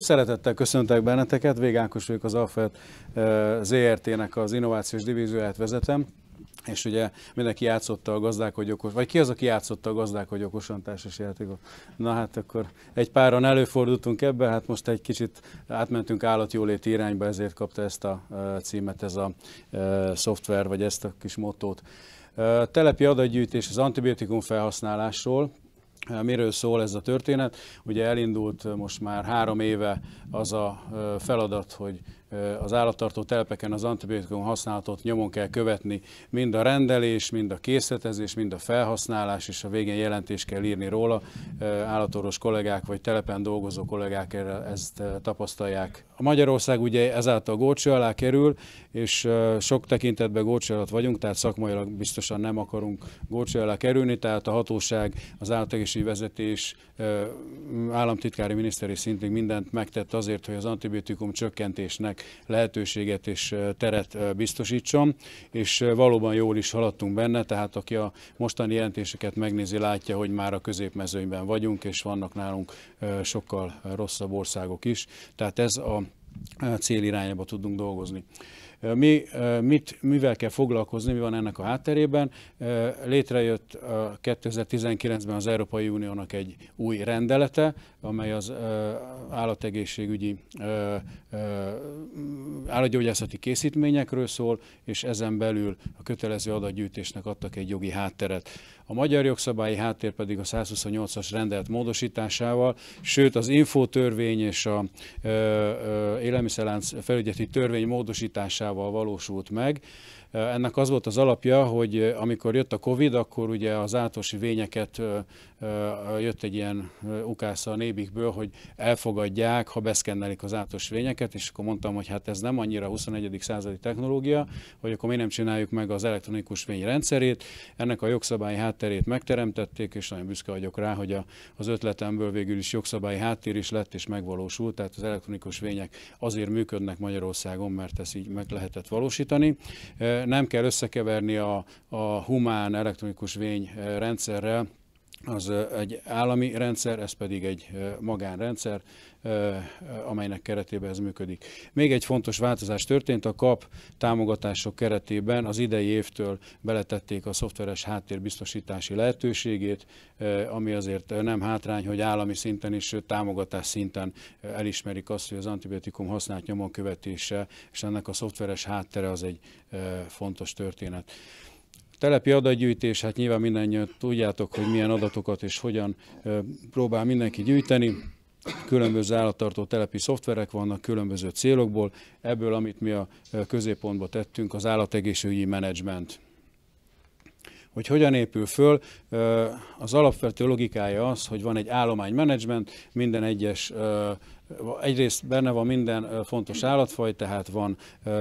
Szeretettel köszöntök benneteket, Vég Ákos vagyok, az Alföld ZRT-nek az innovációs divízióját vezetem, és ugye mindenki játszotta a Gazdálkodj okos, vagy ki az, aki játszotta a Gazdálkodj okosan társasjátékot? Na hát akkor egy páran előfordultunk ebbe, hát most egy kicsit átmentünk állatjóléti irányba, ezért kapta ezt a címet ez a szoftver, vagy ezt a kis mottót. Telepi adatgyűjtés az antibiotikum felhasználásról. Miről szól ez a történet? Ugye elindult most már 3 éve az a feladat, hogy az állattartó telepeken az antibiotikum használatot nyomon kell követni, mind a rendelés, mind a készletezés, mind a felhasználás, és a végén jelentést kell írni róla. Állatorvos kollégák vagy telepen dolgozó kollégák ezt tapasztalják. A Magyarország ugye ezáltal górcső alá kerül, és sok tekintetben górcső alatt vagyunk, tehát szakmailag biztosan nem akarunk górcső alá kerülni, tehát a hatóság, az állategészségügyi vezetés, államtitkári miniszteri szintén mindent megtett azért, hogy az antibiotikum csökkentésnek lehetőséget és teret biztosítson, és valóban jól is haladtunk benne, tehát aki a mostani jelentéseket megnézi, látja, hogy már a középmezőnyben vagyunk, és vannak nálunk sokkal rosszabb országok is, tehát ez a cél irányába tudunk dolgozni. Mivel kell foglalkozni, mi van ennek a hátterében? Létrejött 2019-ben az Európai Uniónak egy új rendelete, amely az állategészségügyi, állatgyógyászati készítményekről szól, és ezen belül a kötelező adatgyűjtésnek adtak egy jogi hátteret. A magyar jogszabályi háttér pedig a 128-as rendelet módosításával, sőt az infótörvény és a élelmiszerlánc felügyeleti törvény módosításával valósult meg. Ennek az volt az alapja, hogy amikor jött a Covid, akkor ugye az állatorvosi vényeket jött egy ilyen ukásza a nébikből, hogy elfogadják, ha beszkennelik az állatorvosi vényeket, és akkor mondtam, hogy hát ez nem annyira 21. századi technológia, hogy akkor mi nem csináljuk meg az elektronikus vény rendszerét. Ennek a jogszabályi hátterét megteremtették, és nagyon büszke vagyok rá, hogy az ötletemből végül is jogszabályi háttér is lett és megvalósult, tehát az elektronikus vények azért működnek Magyarországon, mert ezt így meg lehetett valósítani. Nem kell összekeverni a humán elektronikus vény rendszerrel, az egy állami rendszer, ez pedig egy magánrendszer, amelynek keretében ez működik. Még egy fontos változás történt, a KAP támogatások keretében az idei évtől beletették a szoftveres háttérbiztosítási lehetőségét, ami azért nem hátrány, hogy állami szinten is, sőt támogatás szinten elismerik azt, hogy az antibiotikum használat nyomon követése és ennek a szoftveres háttere az egy fontos történet. Telepi adatgyűjtés, hát nyilván mindannyian tudjátok, hogy milyen adatokat és hogyan próbál mindenki gyűjteni. Különböző állattartó telepi szoftverek vannak különböző célokból, ebből amit mi a középpontba tettünk, az állategészségügyi menedzsment. Hogy hogyan épül föl, az alapvető logikája az, hogy van egy állománymenedzsment, minden egyes egyrészt benne van minden fontos állatfaj, tehát van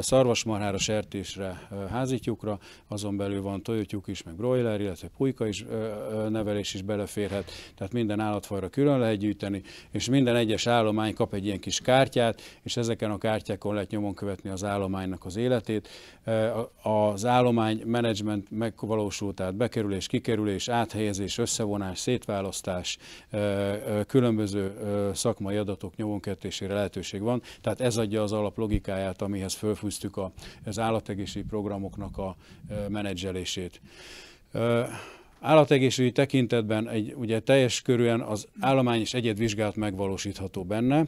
szarvasmarhára, sertésre, házityúkra, azon belül van tojótyúk is, meg broiler, illetve pulyka is, nevelés is beleférhet, tehát minden állatfajra külön lehet gyűjteni, és minden egyes állomány kap egy ilyen kis kártyát, és ezeken a kártyákon lehet nyomon követni az állománynak az életét. Az állomány menedzsment megvalósult, tehát bekerülés, kikerülés, áthelyezés, összevonás, szétválasztás, különböző szakmai adatok nyomonkövetésére lehetőség van. Tehát ez adja az alaplogikáját, amihez fölfűztük az állategészségügyi programoknak a menedzselését. Állategészségügyi tekintetben ugye teljes körűen az állomány és egyedvizsgálat megvalósítható benne.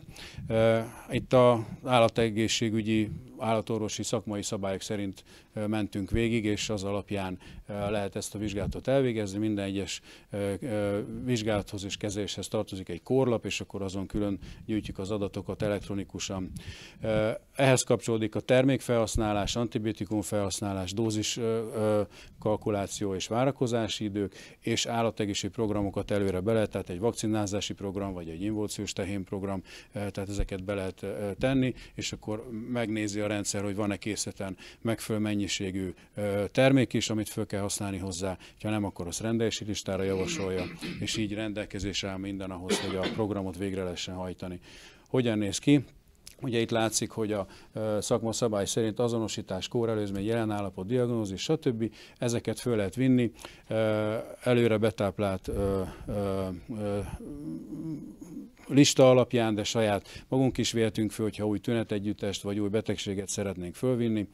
Itt az állategészségügyi, állatorvosi szakmai szabályok szerint mentünk végig, és az alapján lehet ezt a vizsgálatot elvégezni. Minden egyes vizsgálathoz és kezeléshez tartozik egy kórlap, és akkor azon külön gyűjtjük az adatokat elektronikusan. Ehhez kapcsolódik a termékfelhasználás, antibiotikum felhasználás, dózis kalkuláció és várakozási idők, és állategészségügyi programokat előre bele, tehát egy vakcinázási program, vagy egy involúciós tehénprogram, tehát ezeket be lehet tenni, és akkor megnézi a rendszer, hogy van-e készleten megfelelő mennyiségű termék is, amit föl kell használni hozzá, ha nem, akkor azt rendelési listára javasolja, és így rendelkezésre áll minden ahhoz, hogy a programot végre lehessen hajtani. Hogyan néz ki? Ugye itt látszik, hogy a szakmaszabály szerint azonosítás, kórelőzmény, jelen állapot, diagnózis, stb. Ezeket föl lehet vinni, előre betáplált lista alapján, de saját magunk is vihetünk föl, hogyha új tünetegyüttest vagy új betegséget szeretnénk fölvinni.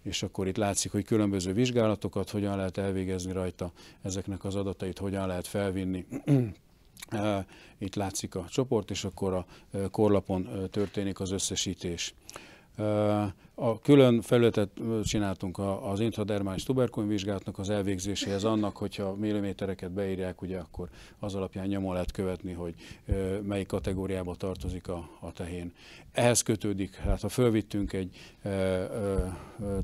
És akkor itt látszik, hogy különböző vizsgálatokat hogyan lehet elvégezni rajta, ezeknek az adatait hogyan lehet felvinni. Itt látszik a csoport, és akkor a korlapon történik az összesítés. A külön felületet csináltunk az intradermális tuberkulin-vizsgálatnak az elvégzéséhez, annak, hogyha millimétereket beírják, ugye, akkor az alapján nyomon lehet követni, hogy melyik kategóriába tartozik a tehén. Ehhez kötődik, hát ha fölvittünk egy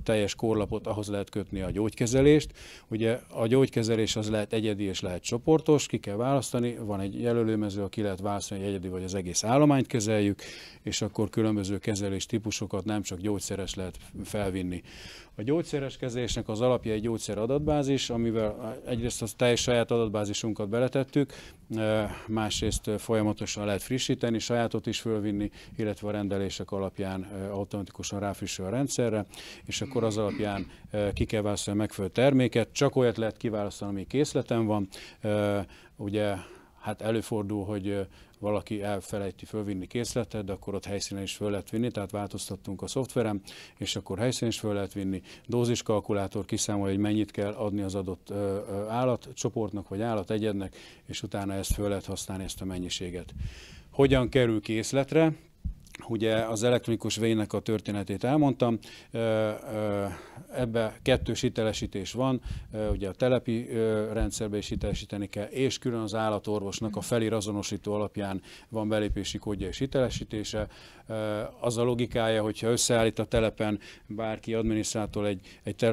teljes korlapot, ahhoz lehet kötni a gyógykezelést. Ugye a gyógykezelés az lehet egyedi és lehet csoportos, ki kell választani, van egy jelölőmező, aki lehet választani, hogy egyedi vagy az egész állományt kezeljük, és akkor különböző kezelés típusokat, nem csak gyógyszeres lehet felvinni. A gyógyszeres kezelésnek az alapja egy gyógyszer adatbázis, amivel egyrészt a teljes saját adatbázisunkat beletettük, másrészt folyamatosan lehet frissíteni, sajátot is fölvinni, illetve a rendelések alapján automatikusan ráfrissül a rendszerre, és akkor az alapján ki kell választani a megfelelő terméket, csak olyat lehet kiválasztani, ami készleten van. Ugye hát előfordul, hogy valaki elfelejti fölvinni készletet, de akkor ott helyszínen is föl lehet vinni, tehát változtattunk a szoftveren, és akkor helyszínen is föl lehet vinni. Dóziskalkulátor kiszámolja, hogy mennyit kell adni az adott állatcsoportnak vagy állategyednek, és utána ezt föl lehet használni, ezt a mennyiséget. Hogyan kerül készletre? Ugye az elektronikus vénynek a történetét elmondtam, ebbe kettős hitelesítés van, ugye a telepi rendszerbe is hitelesíteni kell, és külön az állatorvosnak a felír azonosító alapján van belépési kódja és hitelesítése. Az a logikája, hogyha összeállít a telepen bárki adminisztrátor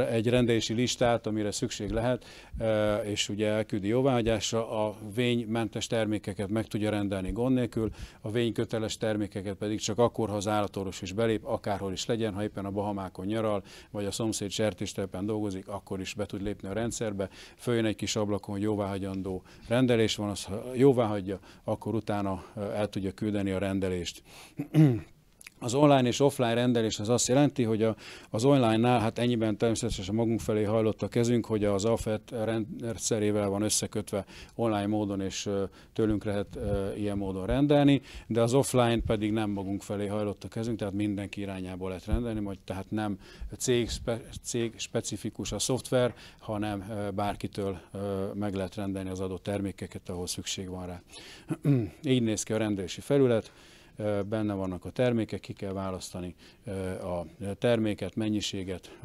egy rendelési listát, amire szükség lehet, és ugye elküldi jóváhagyásra, a vénymentes termékeket meg tudja rendelni gond nélkül, a vényköteles termékeket pedig csak akkor, ha az állatorvos is belép, akárhol is legyen, ha éppen a Bahamákon nyaral, vagy a szomszéd sertéstelepen dolgozik, akkor is be tud lépni a rendszerbe. Följön egy kis ablakon, hogy jóváhagyandó rendelés van, az, ha jóváhagyja, akkor utána el tudja küldeni a rendelést. Az online és offline rendelés az azt jelenti, hogy az online-nál hát ennyiben természetesen magunk felé hajlott a kezünk, hogy az AFET rendszerével van összekötve online módon, és tőlünk lehet ilyen módon rendelni, de az offline pedig nem magunk felé hajlott a kezünk, tehát mindenki irányából lehet rendelni, tehát nem cég specifikus a szoftver, hanem bárkitől meg lehet rendelni az adott termékeket, ahol szükség van rá. Így néz ki a rendelési felület. Benne vannak a termékek, ki kell választani a terméket, mennyiséget,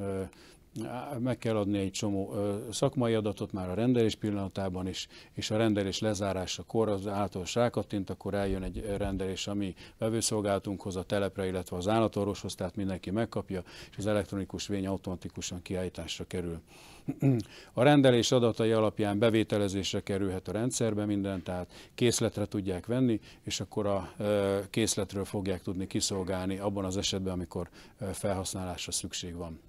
meg kell adni egy csomó szakmai adatot már a rendelés pillanatában is, és a rendelés lezárásakor az általános rákattint, akkor eljön egy rendelés, ami vevőszolgálatunkhoz, a telepre, illetve az állatorvoshoz, tehát mindenki megkapja, és az elektronikus vény automatikusan kiállításra kerül. A rendelés adatai alapján bevételezésre kerülhet a rendszerbe minden, tehát készletre tudják venni, és akkor a készletről fogják tudni kiszolgálni abban az esetben, amikor felhasználásra szükség van.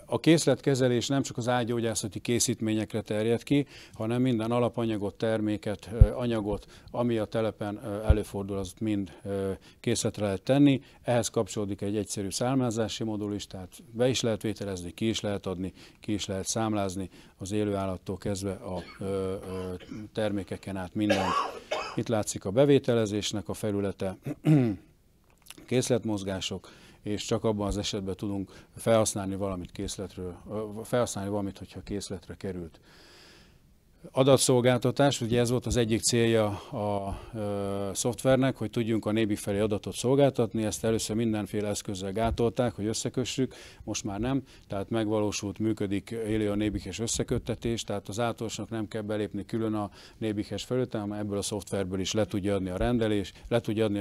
A készletkezelés nem csak az ágygyógyászati készítményekre terjed ki, hanem minden alapanyagot, terméket, anyagot, ami a telepen előfordul, azt mind készletre lehet tenni. Ehhez kapcsolódik egy egyszerű számlázási modul is, tehát be is lehet vételezni, ki is lehet adni, ki is lehet számlázni az élőállattól kezdve a termékeken át mindent. Itt látszik a bevételezésnek a felülete, készletmozgások, és csak abban az esetben tudunk felhasználni valamit készletről, hogyha készletre került. Adatszolgáltatás, ugye ez volt az egyik célja a szoftvernek, hogy tudjunk a NÉBIK felé adatot szolgáltatni, ezt először mindenféle eszközzel gátolták, hogy összekössük, most már nem, tehát megvalósult, működik, élő a NÉBIK-es összeköttetés, tehát az állatorvosnak nem kell belépni külön a NÉBIK-es felületen, hanem ebből a szoftverből is le tudja adni a rendelés, le tudja adni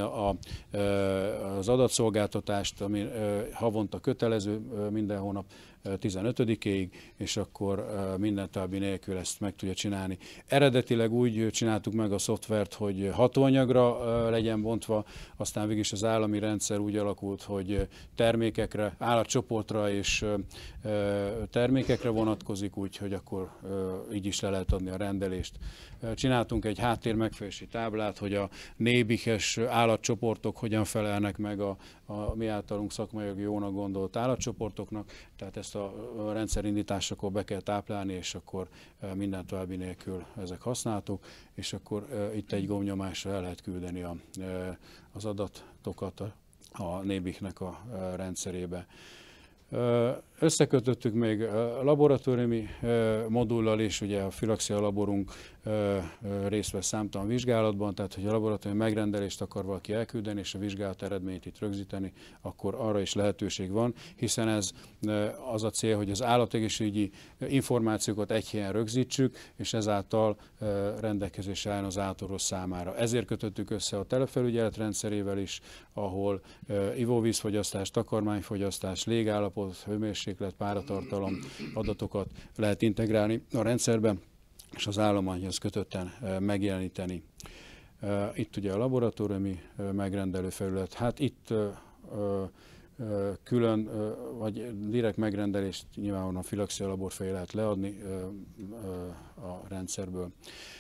az adatszolgáltatást, ami havonta kötelező, minden hónap 15-ig, és akkor minden további nélkül ezt meg tudja csinálni. Eredetileg úgy csináltuk meg a szoftvert, hogy hatóanyagra legyen bontva, aztán végig is az állami rendszer úgy alakult, hogy termékekre, állatcsoportra és termékekre vonatkozik, úgyhogy akkor így is le lehet adni a rendelést. Csináltunk egy háttérmegfelelési táblát, hogy a NÉBIK-es állatcsoportok hogyan felelnek meg a mi általunk szakmai jónak gondolt állatcsoportoknak, tehát ezt azt a rendszerindításakor be kell táplálni, és akkor minden további nélkül ezek használhatók, és akkor itt egy gombnyomásra el lehet küldeni az adatokat a Nébiknek a rendszerébe. Összekötöttük még a laboratóriumi modullal is, ugye a filaxia laborunk részt vesz számtalan vizsgálatban, tehát hogy a laboratóriumi megrendelést akar valaki elküldeni, és a vizsgálat eredményét itt rögzíteni, akkor arra is lehetőség van, hiszen ez az a cél, hogy az állategészségügyi információkat egy helyen rögzítsük, és ezáltal rendelkezésre álljon az állatorvos számára. Ezért kötöttük össze a telefelügyelet rendszerével is, ahol ivóvízfogyasztás, takarmányfogyasztás, légállapot, hőmérséklet, páratartalom adatokat lehet integrálni a rendszerbe, és az állományhoz kötötten megjeleníteni. Itt ugye a laboratóriumi megrendelő felület, hát itt külön vagy direkt megrendelést nyilvánvalóan a filaxia labor felé lehet leadni a rendszerből.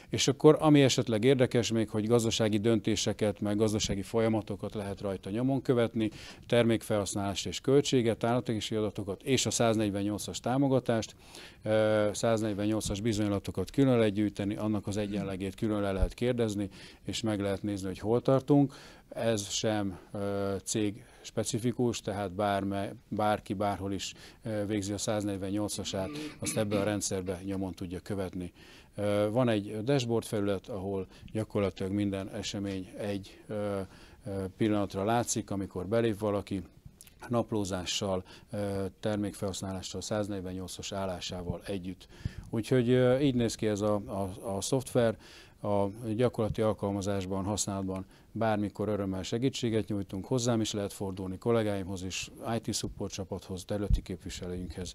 És akkor, ami esetleg érdekes még, hogy gazdasági döntéseket, meg gazdasági folyamatokat lehet rajta nyomon követni, termékfelhasználást és költséget, állategészségügyi adatokat és a 148-as támogatást, 148-as bizonylatokat külön lehet gyűjteni, annak az egyenlegét külön le lehet kérdezni, és meg lehet nézni, hogy hol tartunk. Ez sem cég specifikus, tehát bárki bárhol is végzi a 148-asát, azt ebbe a rendszerbe nyomon tudja követni. Van egy dashboard felület, ahol gyakorlatilag minden esemény egy pillanatra látszik, amikor belép valaki, naplózással, termékfelhasználással, 148-as állásával együtt. Úgyhogy így néz ki ez a szoftver. A gyakorlati alkalmazásban, használatban bármikor örömmel segítséget nyújtunk, hozzám is lehet fordulni, kollégáimhoz is, IT support csapathoz, területi képviselőinkhez,